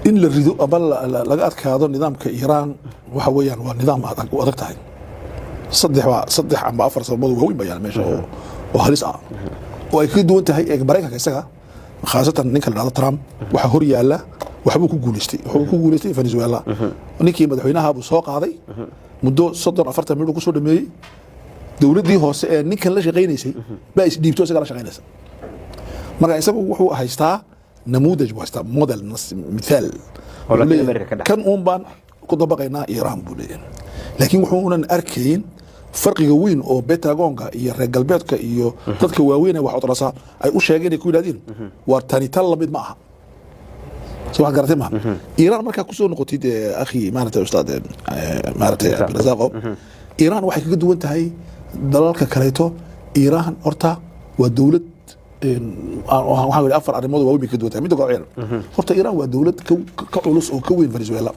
in la rido ama laga adkaado nidaamka Iiraan waxa weeyaan waa nidaam adag tahay saddex ama afar sababood waaweyn bayaan meesha oo halis ah oo ay ka duwan tahay Mareykanka isaga khaasatan ninka la yiraahdo Trump waxa hor yaala waxbuu ku guuleystay Venezuela ninkii madaxweynaha buu soo qaaday muddo 40 minuut ku soo dhameeyay dawladdii hoose ee ninkan la shaqeynaysay baa isdhiibto isaga la shaqeynaysa marka isagu wuxuu haystaa namuudaj wasta model مثال كان بان كدبقينا إيران بولين لكن وحنا أركين فرق وين أو بيتاغونغا إيو رجالبيتك إيو تدك واوين وحط راسا أي أشياء كل هذين وارتاني تلمد معها سواء قرأت معها إيران مركا كسور نقطة أخي مارت أستاذ مارت برزاقو إيران واحد قد وانت هاي دلالك كريتو إيران أرتا ودولة waxaa weeye afar arrimood waa weyn ka duwan tahay midda kale horta Iiraan waa dawlad ka culus oo ka weyn Venezuela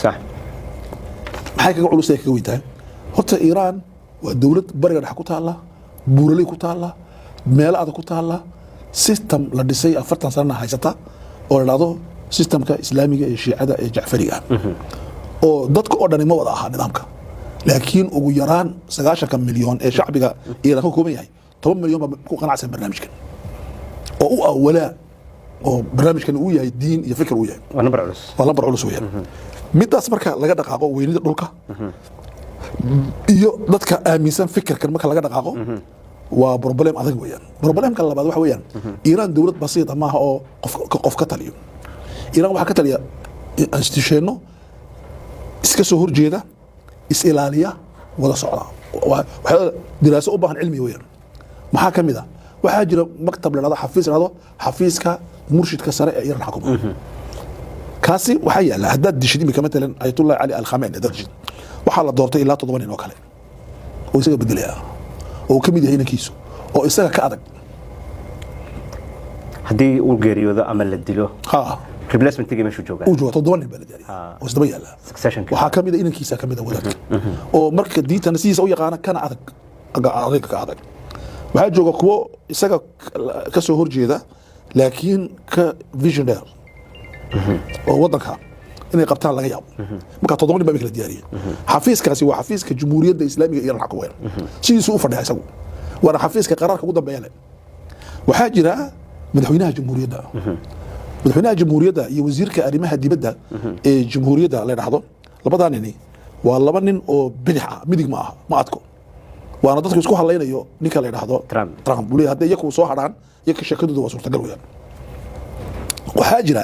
sax maxay kaga culus ka weyn tahay horta Iiraan waa dawlad bariga dhex ku taala buuraley ku taala meel adag ku taala system la dhisay 40 sano haysata oo la dhado systemka islaamiga ee shiicada ee Jacfariga oo dadka oo dhan ma wada aha nidaamka laakiin ugu yaraan 9 milyan ee shacbiga Iiraan ka kooban yahay 10 milyan ku qanacsan barnaamijkan oo awala oo barnaamijkan uu yahay diin iyo fikir uu yahay waa lambar culus weeyaan midaas marka laga dhaqaaqo weynida dhulka iyo dadka aaminsan fikirkan marka laga dhaqaaqo waa problem adag weeyaan problemka labaad waxa weeyaan Iiraan dawlad basiid ah maaha oo qof ka taliyo Iiraan waxa ka taliya institutionno iska soo horjeeda is ilaaliya wada socda waxa diraaso u baahan cilmi weeyaan maxaa kamid ah waxaa jira maktab la xafiiska murshidka sare ee Iiraan xukuma kaasi waxa yaala haddaad dishid imika matalan Ayatollah Ali Al-Khamenei darjid waxaa la doortay ilaa 7 nin oo kale oo isaga bedelaya oo ka mid yahay inankiisu oo isaga ka adag haddii uu geeriyoodo ama la dilo replacement-igi meeshuu joogaa uu jooga 7 nin baa la diyaariyay oo isdaba yaala waxaa ka mid ah inankiisa ka mid ah wadaadka oo marka diintana sidiisa u yaqaana kana adag waxaa jooga kuwo isaga ka soo horjeeda laakiin ka visionaire oo wadanka inay qabtaan laga yaabo marka 7 nin baa kala diyaariyay xafiiskaasi waa xafiiska Jamhuuriyadda Islaamiga Iiraan xakumeyn sidiisu u fadhiya isagu waa xafiiska qaraarka ugu dambeeya waxaa jira madaxweynaha Jamhuuriyadda iyo wasiirka arrimaha dibadda ee Jamhuuriyadda la yiraahdo labadan nin waa laba nin oo bidix ah midig ma aha ma adko waana dadku isku halaynayo ninka la yiraahdo Trump buu leeyahay hadday iyagu soo hadaan iyaga shakadooda waa suurtagal weeyaan waxaa jira